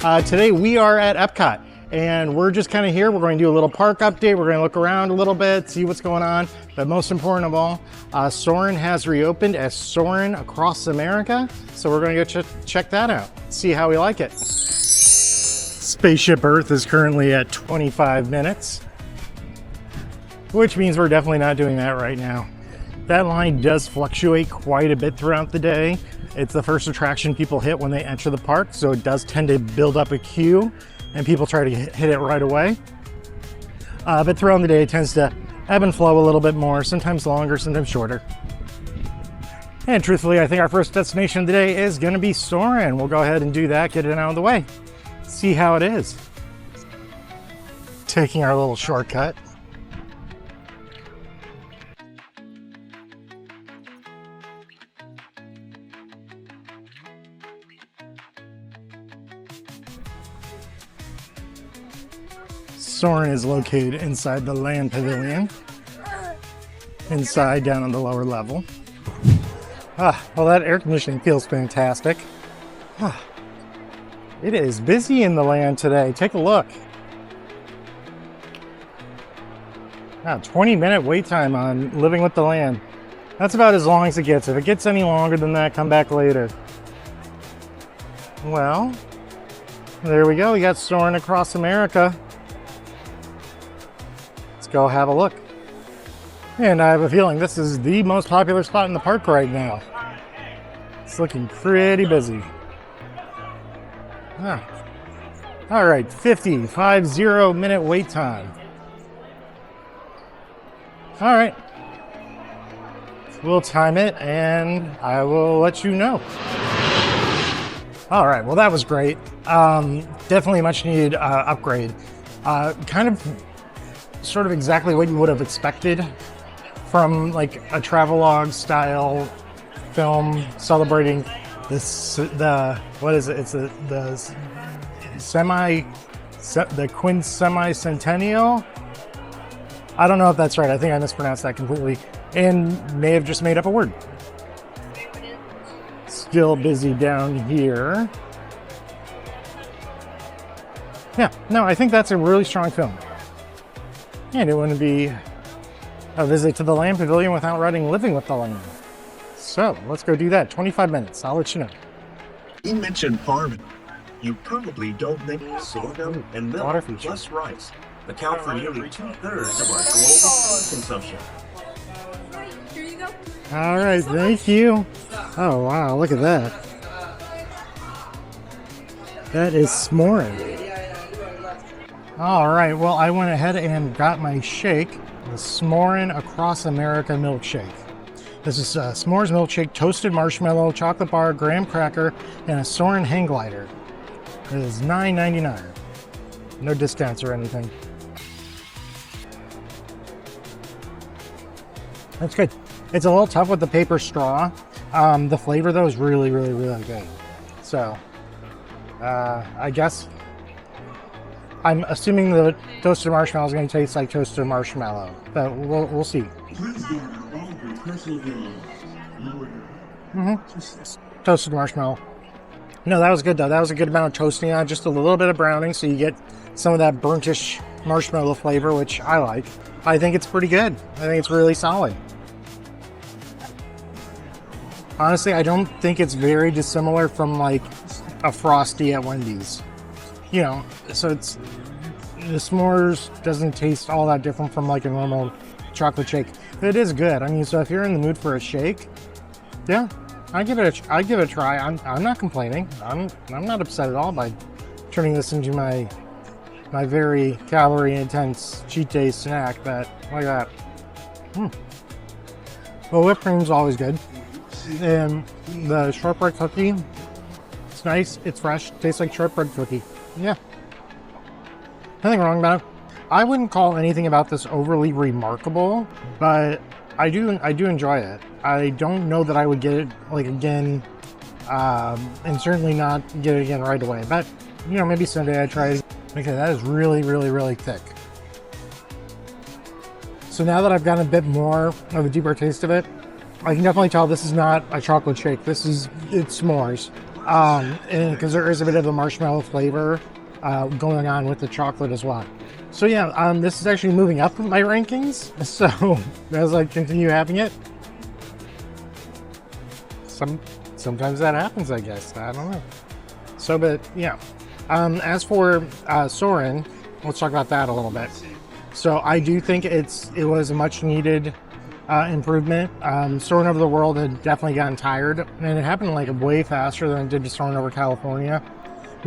Today we are at EPCOT and we're just kind of here. We're going to do a little park update. We're going to look around a little bit, see what's going on. But most important of all, Soarin has reopened as Soarin Across America. So we're going to go check that out, see how we like it. Spaceship Earth is currently at 25 minutes, which means we're definitely not doing that right now. That line does fluctuate quite a bit throughout the day. It's the first attraction people hit when they enter the park, so it does tend to build up a queue and people try to hit it right away. But throughout the day, it tends to ebb and flow a little bit more, sometimes longer, sometimes shorter. And truthfully, I think our first destination today is gonna be Soarin. We'll go ahead and do that, get it out of the way, see how it is. Taking our little shortcut. Soarin is located inside the land pavilion, inside down on the lower level. Well, that air conditioning feels fantastic. It is busy in the land today. Take a look. 20-minute wait time on Living with the Land. That's about as long as it gets. If it gets any longer than that, come back later. Well, there we go. We got Soarin Across America. Let's go have a look. And I have a feeling this is the most popular spot in the park right now. It's looking pretty busy. All right, 50-minute wait time. All right, we'll time it and I will let you know. All right, well, that was great. Definitely much needed upgrade. Kind of sort of exactly what you would have expected from like a travelogue style film celebrating this, what is it? It's the Quinn semi-centennial. I don't know if that's right. I think I mispronounced that completely and may have just made up a word. Still busy down here. Yeah, no, I think that's a really strong film. And it wouldn't be a visit to the Land Pavilion without riding Living with the Land. So let's go do that. 25 minutes. I'll let you know. You mentioned farming. You probably don't think sorghum and milk plus rice account for nearly 2/3 of our global food consumption. Here you go. All right, thank you. Oh wow, look at that. That is s'moring. All right, well, I went ahead and got my shake, the Soarin Across America milkshake. This is a s'mores milkshake, toasted marshmallow, chocolate bar, graham cracker, and a Soarin hang glider. It is $9.99. No discounts or anything. That's good. It's a little tough with the paper straw. The flavor though is really, really, really good. So, I guess I'm assuming the toasted marshmallow is going to taste like toasted marshmallow, but we'll see. Toasted marshmallow. No, that was good though. That was a good amount of toasting on, just a little bit of browning, so you get some of that burnt-ish marshmallow flavor, which I like. I think it's pretty good. I think it's really solid. Honestly, I don't think it's very dissimilar from like a Frosty at Wendy's. You know, so it's, the s'mores doesn't taste all that different from like a normal chocolate shake. But it is good. I mean, so if you're in the mood for a shake, yeah, I give it a try. I'm not complaining. I'm not upset at all by turning this into my very calorie intense cheat day snack. But look at that. Well, whipped cream's always good. And the shortbread cookie, it's nice, it's fresh, tastes like shortbread cookie. Yeah, nothing wrong about it. I wouldn't call anything about this overly remarkable, but I do enjoy it. I don't know that I would get it like again, and certainly not get it again right away. But you know, maybe someday I try it. Okay, that is really, really, really thick. So now that I've gotten a bit more of a deeper taste of it, I can definitely tell this is not a chocolate shake. It's s'mores. and because there is a bit of a marshmallow flavor going on with the chocolate as well. So yeah, this is actually moving up my rankings. So as I continue having it, sometimes that happens, I guess. I don't know. So, but yeah. As for Soarin, let's talk about that a little bit. So I do think it was a much needed improvement. Soarin Over the World had definitely gotten tired, and it happened like way faster than it did to Soarin Over California.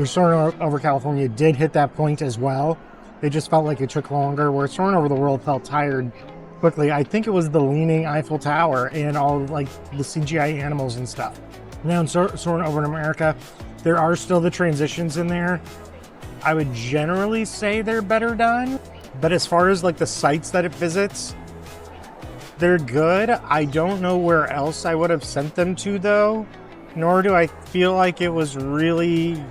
Soarin Over California did hit that point as well. It just felt like it took longer, where Soarin Over the World felt tired quickly. I think it was the leaning Eiffel Tower and all like the CGI animals and stuff. Now in Soarin Over America, there are still the transitions in there. I would generally say they're better done, but as far as like the sites that it visits, they're good. I don't know where else I would have sent them to though, nor do I feel like it was really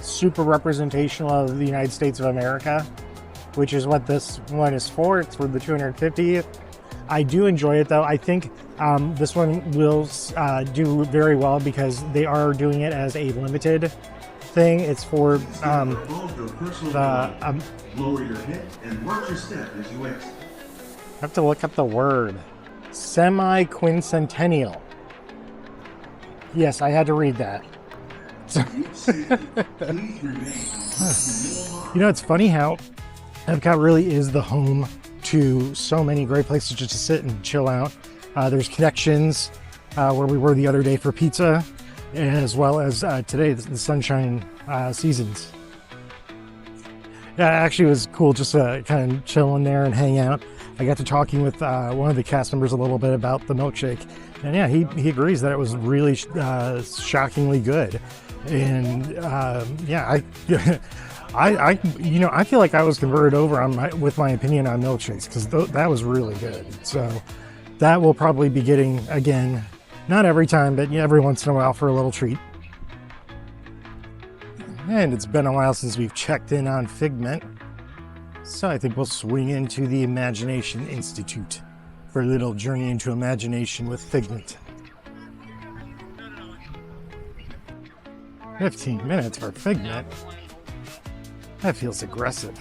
super representational of the United States of America, which is what this one is for. It's for the 250th. I do enjoy it though. I think this one will do very well because they are doing it as a limited thing. It's for lower your head and work your step as you exit. I have to look up the word. Semi-quincentennial. Yes, I had to read that. You know, it's funny how EPCOT really is the home to so many great places just to sit and chill out. There's Connections, where we were the other day for pizza, as well as today, the Sunshine Seasons. Yeah, it actually was cool just to kind of chill in there and hang out. I got to talking with one of the cast members a little bit about the milkshake, and yeah, he agrees that it was really shockingly good. And yeah, I feel like I was converted over with my opinion on milkshakes, because that was really good. So that will probably be getting, again, not every time, but every once in a while for a little treat. And it's been a while since we've checked in on Figment, so I think we'll swing into the Imagination Institute for a little journey into imagination with Figment. 15 minutes for Figment? That feels aggressive.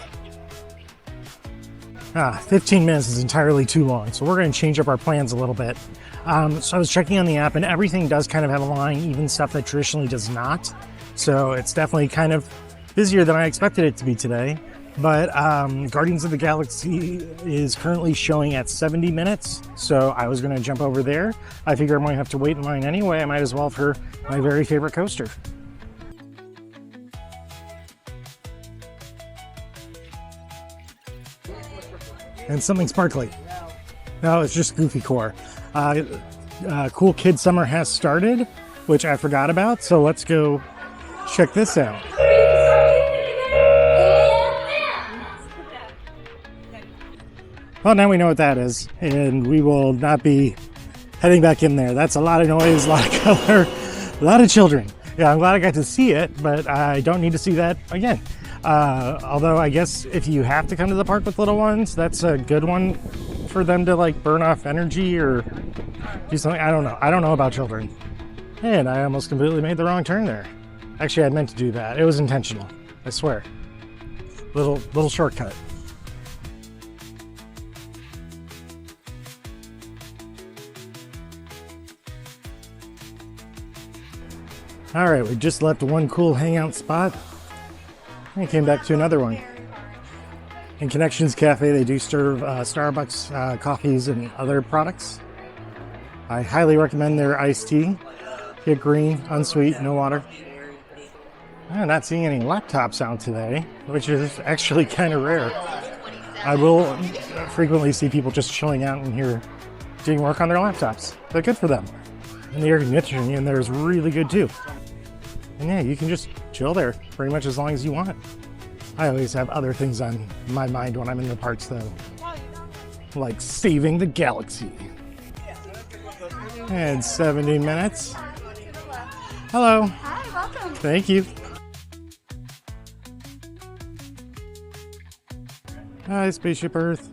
15 minutes is entirely too long, so we're going to change up our plans a little bit. So I was checking on the app, and everything does kind of have a line, even stuff that traditionally does not. So it's definitely kind of busier than I expected it to be today. But Guardians of the Galaxy is currently showing at 70 minutes, so I was going to jump over there. I figure I'm going to have to wait in line anyway. I might as well for my very favorite coaster. And something sparkly. No, it's just Goofy Core. Cool Kid Summer has started, which I forgot about, so let's go check this out. Well, now we know what that is, and we will not be heading back in there. That's a lot of noise, a lot of color, a lot of children. Yeah, I'm glad I got to see it, but I don't need to see that again. Although I guess if you have to come to the park with little ones, that's a good one for them to like burn off energy or do something. I don't know. I don't know about children. And I almost completely made the wrong turn there. Actually, I meant to do that. It was intentional. I swear. Little shortcut. All right, we just left one cool hangout spot. And came back to another one. In Connections Cafe, they do serve Starbucks coffees and other products. I highly recommend their iced tea. Get green, unsweet, no water. I'm not seeing any laptops out today, which is actually kind of rare. I will frequently see people just chilling out in here doing work on their laptops. They're good for them. And the air conditioning in there is really good too. And yeah, you can just chill there pretty much as long as you want. I always have other things on my mind when I'm in the parks though. Like saving the galaxy. And 70 minutes. Hello. Hi, welcome. Thank you. Hi, Spaceship Earth.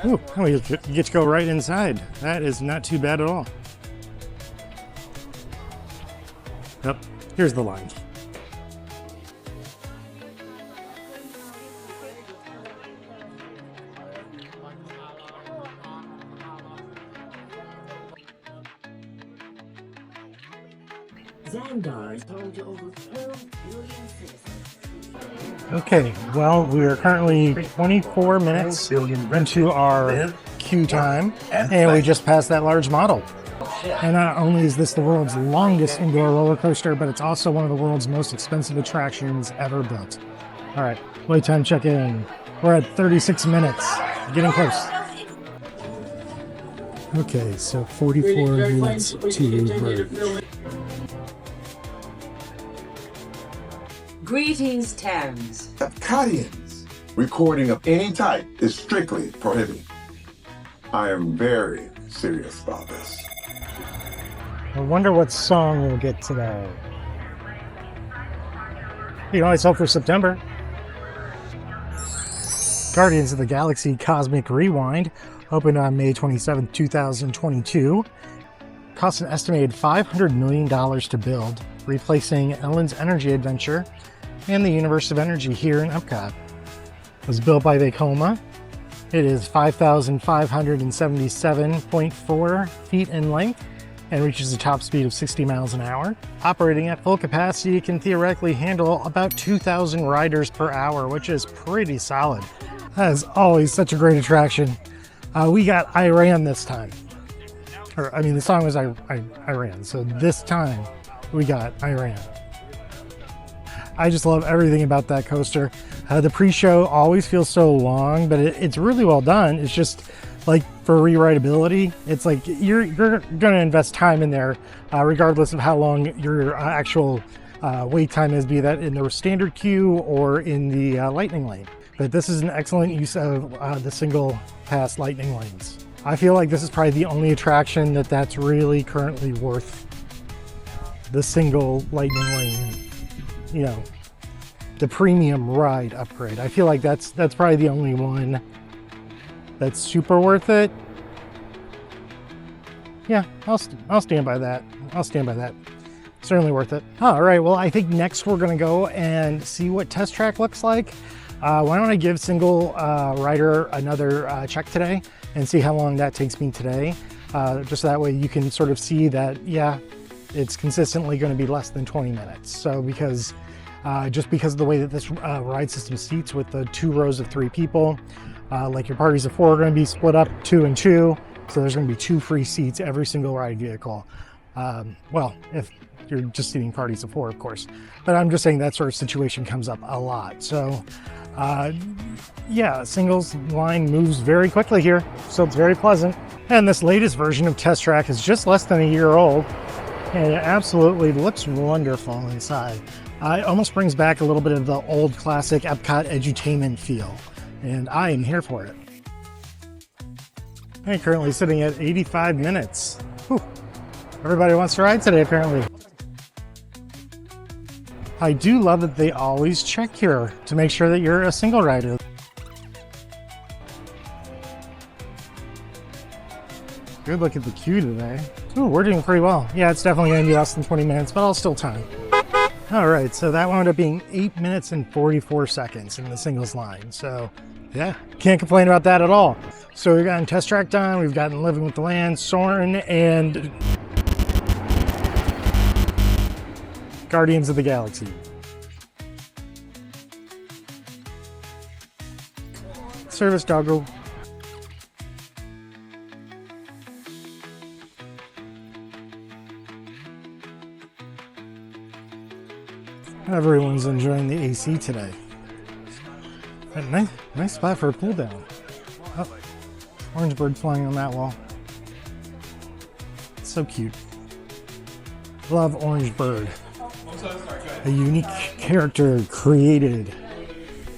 Ooh, you get to go right inside. That is not too bad at all. Yep. Here's the line. Xandar is home to over 12 billion citizens. Okay, well, we are currently 24 minutes into our queue time, and we just passed that large model. And not only is this the world's longest indoor roller coaster, but it's also one of the world's most expensive attractions ever built. All right, wait time check in. We're at 36 minutes, getting close. Okay, so 44 minutes to bridge. Greetings, Thames. EPCOTians. Recording of any type is strictly prohibited. I am very serious about this. I wonder what song we'll get today. You know, it's hope for September. Guardians of the Galaxy Cosmic Rewind opened on May 27, 2022. Cost an estimated $500 million to build, replacing Ellen's Energy Adventure and the Universe of Energy here in EPCOT. It was built by Vekoma. It is 5,577.4 feet in length and reaches a top speed of 60 miles an hour. Operating at full capacity, it can theoretically handle about 2,000 riders per hour, which is pretty solid. That is always such a great attraction. We got Iran this time. Or, I mean, the song was Iran, so this time we got Iran. I just love everything about that coaster. The pre-show always feels so long, but it's really well done. It's just like for rewritability, it's like you're gonna invest time in there, regardless of how long your actual wait time is, be that in the standard queue or in the lightning lane. But this is an excellent use of the single pass lightning lanes. I feel like this is probably the only attraction that's really currently worth the single lightning lane, you know, the premium ride upgrade. I feel like that's probably the only one that's super worth it. Yeah, I'll stand by that. I'll stand by that. Certainly worth it. All right, well, I think next we're gonna go and see what Test Track looks like. Why don't I give single rider another check today and see how long that takes me today. Just that way you can sort of see that, yeah, it's consistently going to be less than 20 minutes. So because just because of the way that this ride system seats with the 2 rows of 3 people, like your parties of 4 are going to be split up 2 and 2. So there's going to be 2 free seats every single ride vehicle. Well, if you're just seating parties of 4, of course. But I'm just saying that sort of situation comes up a lot. So yeah, singles line moves very quickly here, so it's very pleasant. And this latest version of Test Track is just less than a year old, and it absolutely looks wonderful inside. It almost brings back a little bit of the old classic Epcot edutainment feel, and I am here for it. I'm currently sitting at 85 minutes. Whew. Everybody wants to ride today, apparently. I do love that they always check here to make sure that you're a single rider. Good look at the queue today. Ooh, we're doing pretty well. Yeah, it's definitely going to be less than 20 minutes, but I'll still time. All right, so that wound up being 8 minutes and 44 seconds in the singles line. So yeah, can't complain about that at all. So we've gotten Test Track done, we've gotten Living with the Land, Soarin', and Guardians of the Galaxy. Service doggo. Everyone's enjoying the AC today. Nice spot for a pull down. Oh, orange bird flying on that wall. It's so cute. Love Orange Bird. A unique character created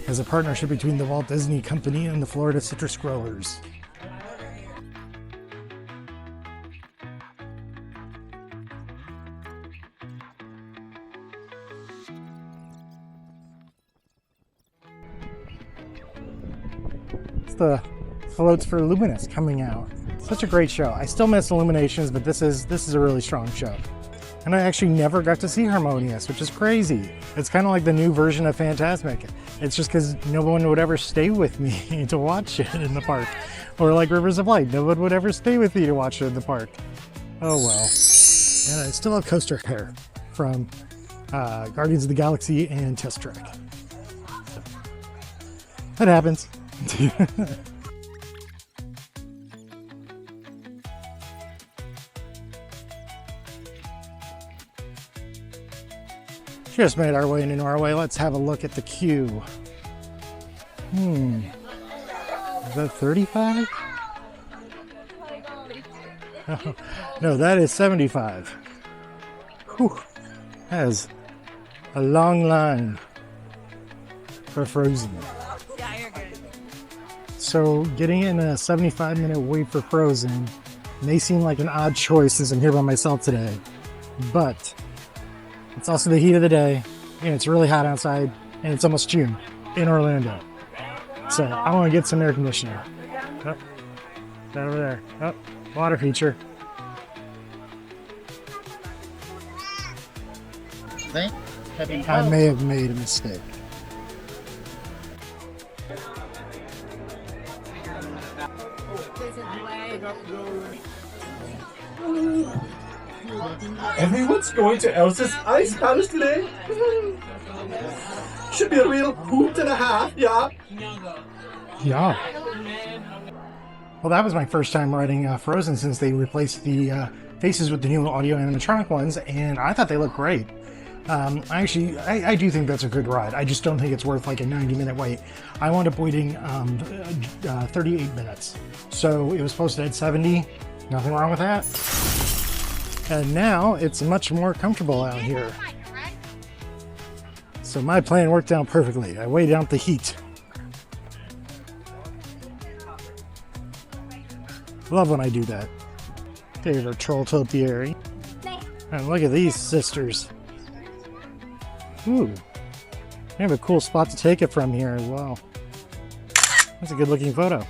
as a partnership between the Walt Disney Company and the Florida citrus growers. It's the floats for Luminous coming out. Such a great show. I still miss Illuminations, but this is a really strong show. And I actually never got to see Harmonious, which is crazy. It's kind of like the new version of Fantasmic. It's just because no one would ever stay with me to watch it in the park. Or like Rivers of Light, no one would ever stay with me to watch it in the park. Oh well. And I still have coaster hair from Guardians of the Galaxy and Test Track. So, that happens. Just made our way into Norway. Let's have a look at the queue. Is that 35? Oh, no, that is 75. Whew. That is a long line for Frozen. So getting in a 75-minute wait for Frozen may seem like an odd choice since I'm here by myself today, but it's also the heat of the day, and it's really hot outside, and it's almost June in Orlando. So I want to get some air conditioning. Oh, that over there. Oh, water feature. I may have made a mistake. Everyone's going to Elsa's Ice Palace today? Should be a real hoot and a half, yeah? Yeah. Well, that was my first time riding Frozen since they replaced the faces with the new audio animatronic ones, and I thought they looked great. I do think that's a good ride. I just don't think it's worth like a 90-minute wait. I wound up waiting 38 minutes. So it was posted at 70. Nothing wrong with that. And now it's much more comfortable out here. So my plan worked out perfectly. I waited out the heat. Love when I do that. Favorite troll topiary. And look at these sisters. Ooh, they have a cool spot to take it from here as well. That's a good looking photo.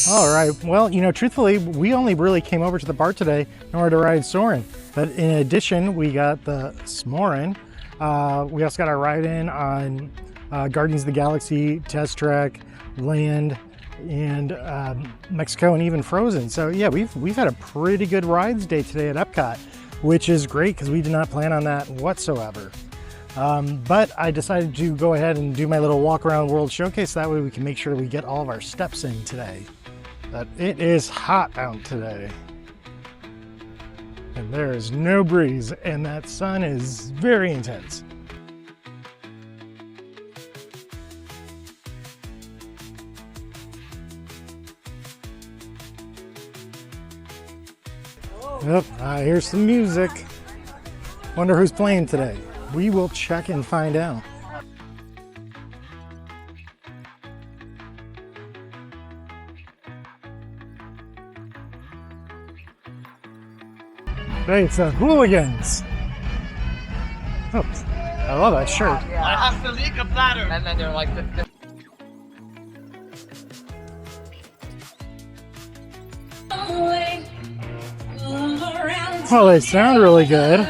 All right, well, you know, truthfully, we only really came over to the park today in order to ride Soarin'. But in addition, we got the Smorin'. We also got our ride in on Guardians of the Galaxy, Test Track, Land, and Mexico, and even Frozen. So yeah, we've had a pretty good rides day today at EPCOT, which is great because we did not plan on that whatsoever. But I decided to go ahead and do my little walk around world showcase. That way we can make sure we get all of our steps in today. But it is hot out today. And there is no breeze, and that sun is very intense. Yep, I hear some music. Wonder who's playing today. We will check and find out. Hey, it's the Hooligans. Oh, I love that shirt. I have to leak a platter. And then they're like, Well, they sound really good.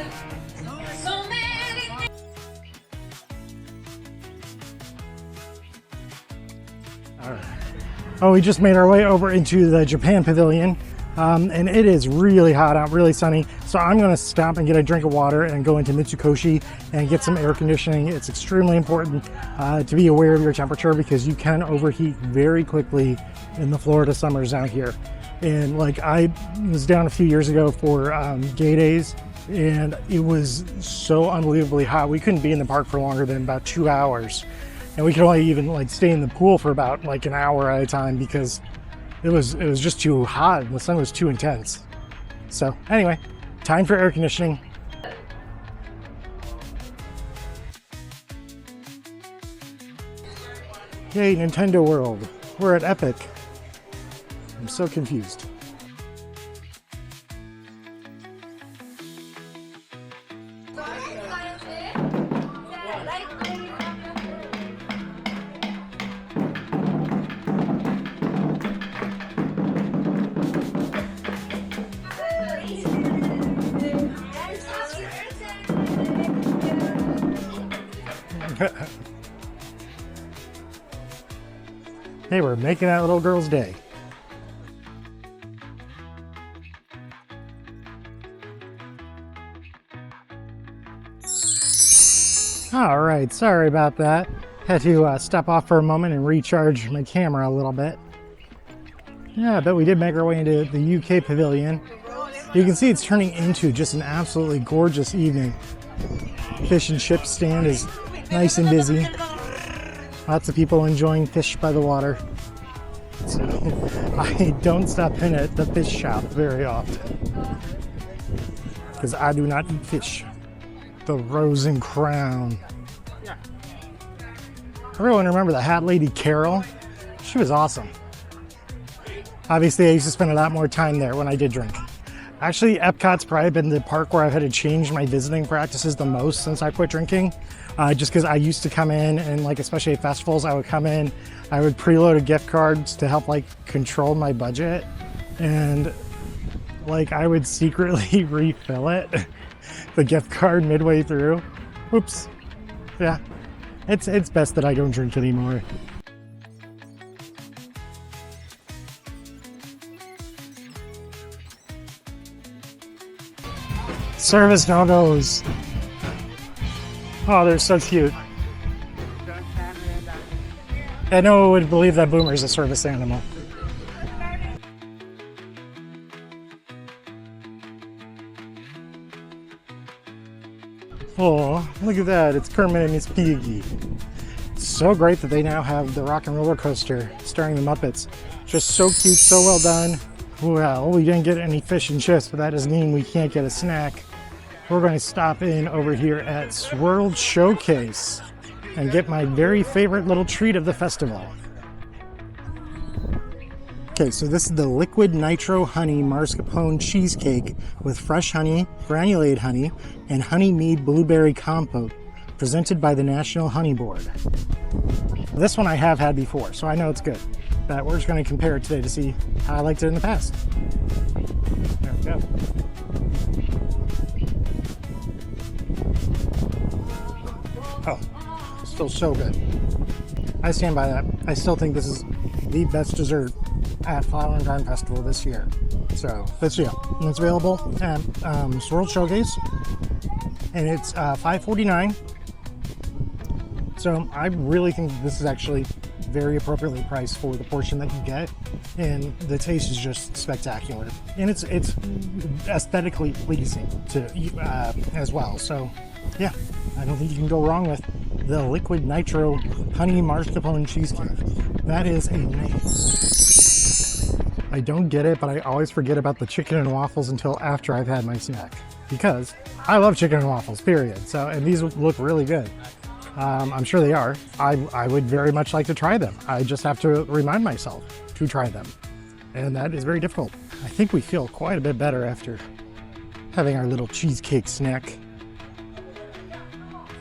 Oh, we just made our way over into the Japan Pavilion, and it is really hot out, really sunny. So I'm going to stop and get a drink of water and go into Mitsukoshi and get some air conditioning. It's extremely important to be aware of your temperature because you can overheat very quickly in the Florida summers out here. And like I was down a few years ago for Gay Days, and it was so unbelievably hot. We couldn't be in the park for longer than about 2 hours. And we could only even like stay in the pool for about like an hour at a time because it was just too hot and the sun was too intense. So anyway, time for air conditioning. Yay, Nintendo World. We're at Epic. I'm so confused. Hey, we're making that little girl's day. All right, sorry about that. Had to step off for a moment and recharge my camera a little bit. Yeah, but we did make our way into the UK pavilion. You can see it's turning into just an absolutely gorgeous evening. Fish and chip stand is nice and busy. Lots of people enjoying fish by the water. So I don't stop in at the fish shop very often because I do not eat fish. The Rose and Crown. Everyone remember the Hat Lady Carol? She was awesome. Obviously, I used to spend a lot more time there when I did drink. Actually, Epcot's probably been the park where I've had to change my visiting practices the most since I quit drinking. Just because I used to come in and like, especially at festivals, I would come in, I would preload gift cards to help like control my budget. And like I would secretly refill it, the gift card midway through. Oops. Yeah. It's best that I don't drink anymore. Service no-goes. Oh, they're so cute. I no one would believe that Boomer's a service animal. Oh, look at that. It's Kermit and Miss Piggy. It's so great that they now have the Rock and Roller Coaster starring the Muppets. Just so cute, so well done. Well, we didn't get any fish and chips, but that doesn't mean we can't get a snack. We're going to stop in over here at Swirl Showcase and get my very favorite little treat of the festival. Okay, so this is the liquid nitro honey mascarpone cheesecake with fresh honey, granulated honey, and honey mead blueberry compote, presented by the National Honey Board. This one I have had before, so I know it's good. But we're just going to compare it today to see how I liked it in the past. There we go. Oh, still so good. I stand by that. I still think this is the best dessert at Flower and Garden Festival this year. So, this year. And it's available at Swirl Showcase. And it's $5.49. So, I really think this is actually very appropriately priced for the portion that you get. And the taste is just spectacular. And it's aesthetically pleasing to as well. So, yeah, I don't think you can go wrong with the liquid nitro honey mascarpone cheesecake. That is a nice. I don't get it, but I always forget about the chicken and waffles until after I've had my snack, because I love chicken and waffles, period. So, and these look really good. I'm sure they are. I would very much like to try them. I just have to remind myself to try them, and that is very difficult. I think we feel quite a bit better after having our little cheesecake snack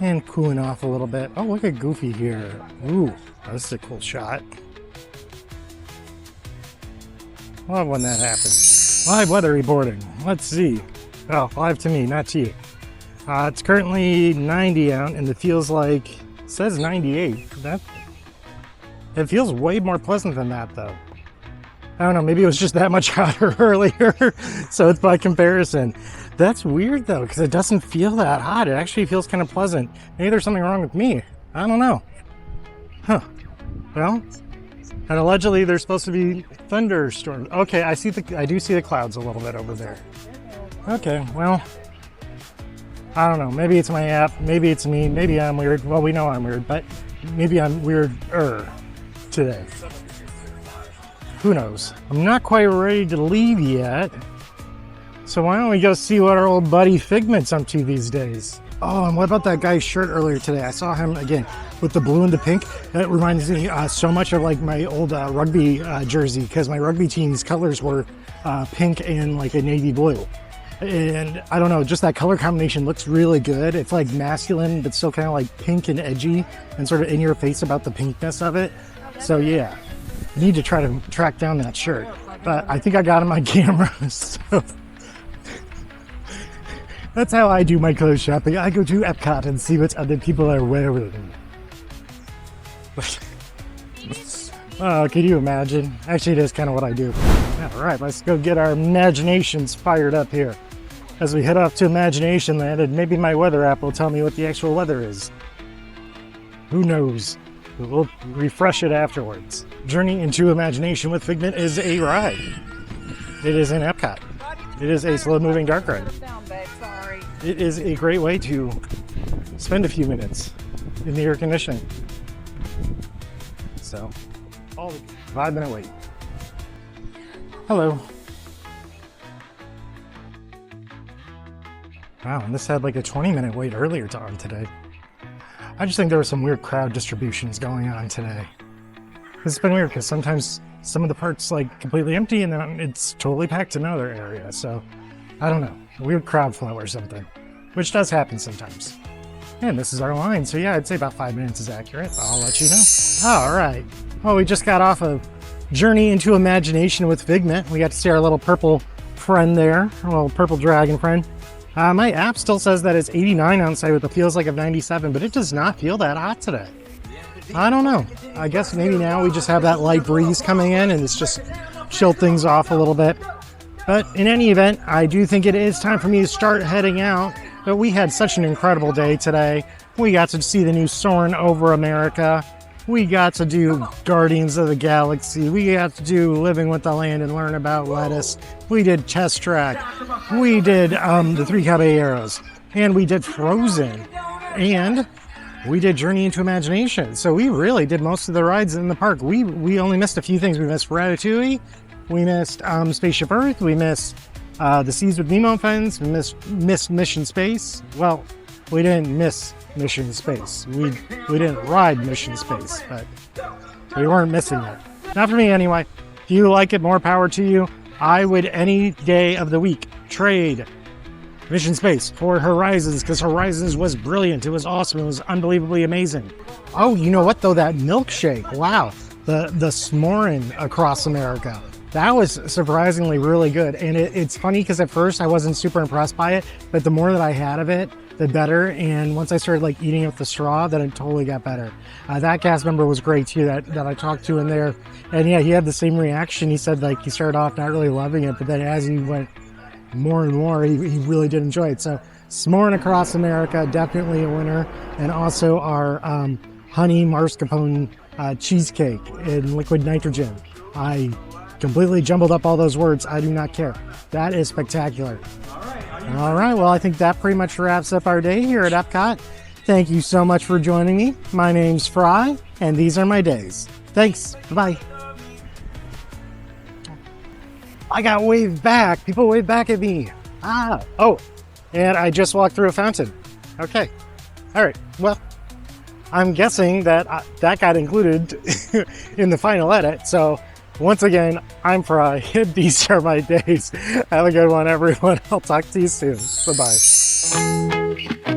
and cooling off a little bit. Oh, look at Goofy here. Ooh, that's a cool shot. Love when that happens. Live weather reporting. Let's see. Oh, live to me, not to you. It's currently 90 out, and it feels like, it says 98. It feels way more pleasant than that, though. I don't know, maybe it was just that much hotter earlier, so it's by comparison. That's weird, though, because it doesn't feel that hot. It actually feels kind of pleasant. Maybe there's something wrong with me. I don't know. Huh. Well, and allegedly there's supposed to be thunderstorms. Okay, I do see the clouds a little bit over there. Okay, well, I don't know. Maybe it's my app. Maybe it's me. Maybe I'm weird. Well, we know I'm weird, but maybe I'm weirder today. Who knows? I'm not quite ready to leave yet. So why don't we go see what our old buddy Figment's up to these days? Oh, and what about that guy's shirt earlier today? I saw him again with the blue and the pink. That reminds me so much of like my old rugby jersey, because my rugby team's colors were pink and like a navy blue. And I don't know, just that color combination looks really good. It's like masculine, but still kind of like pink and edgy and sort of in your face about the pinkness of it. So yeah, I need to try to track down that shirt. But I think I got him on camera, so that's how I do my clothes shopping. I go to Epcot and see what other people are wearing. Oh, can you imagine? Actually, it is kind of what I do. All right, let's go get our imaginations fired up here. As we head off to Imagination Land, and maybe my weather app will tell me what the actual weather is. Who knows? We'll refresh it afterwards. Journey into Imagination with Figment is a ride. It is in EPCOT. It is a slow-moving dark ride. It is a great way to spend a few minutes in the air conditioning. So, 5-minute wait. Hello. Wow, and this had like a 20-minute wait earlier on today. I just think there were some weird crowd distributions going on today. It's been weird because sometimes some of the parts like completely empty and then it's totally packed in another area. So I don't know, weird crowd flow or something, which does happen sometimes. And this is our line. So yeah, I'd say about 5 minutes is accurate. I'll let you know. All right. Well, we just got off of Journey into Imagination with Figment. We got to see our little purple friend there, our little purple dragon friend. My app still says that it's 89 outside with a feels like of 97, but it does not feel that hot today. I don't know. I guess maybe now we just have that light breeze coming in and it's just chilled things off a little bit. But in any event, I do think it is time for me to start heading out. But we had such an incredible day today. We got to see the new Soarin Over America. We got to do Guardians of the Galaxy. We got to do Living with the Land and learn about lettuce. We did Test Track. We did the Three Caballeros. And we did Frozen. And we did Journey into Imagination. So we really did most of the rides in the park. We only missed a few things. We missed Ratatouille. We missed Spaceship Earth. We missed the Seas with Nemo Friends. We missed Mission Space. Well, we didn't miss Mission Space. We didn't ride Mission Space, but we weren't missing it. Not for me anyway. If you like it, more power to you. I would any day of the week trade Mission Space for Horizons because Horizons was brilliant. It was awesome. It was unbelievably amazing. Oh, you know what though? That milkshake. Wow. The Soarin Across America. That was surprisingly really good. And it's funny because at first I wasn't super impressed by it, but the more that I had of it, the better. And once I started like eating it with the straw, then it totally got better. That cast member was great too that I talked to in there. And yeah, he had the same reaction. He said like he started off not really loving it, but then as he went more and more, he really did enjoy it. So Soarin Across America, definitely a winner. And also our honey mascarpone cheesecake in liquid nitrogen. I completely jumbled up all those words. I do not care. That is spectacular. All right, well, I think that pretty much wraps up our day here at EPCOT. Thank you so much for joining me. My name's Fry, and these are my days. Thanks. Bye-bye. I got waved back. People waved back at me. Oh, and I just walked through a fountain. Okay. All right, well, I'm guessing that that got included in the final edit, so once again, I'm Fry. These are my days. Have a good one, everyone. I'll talk to you soon. Bye-bye.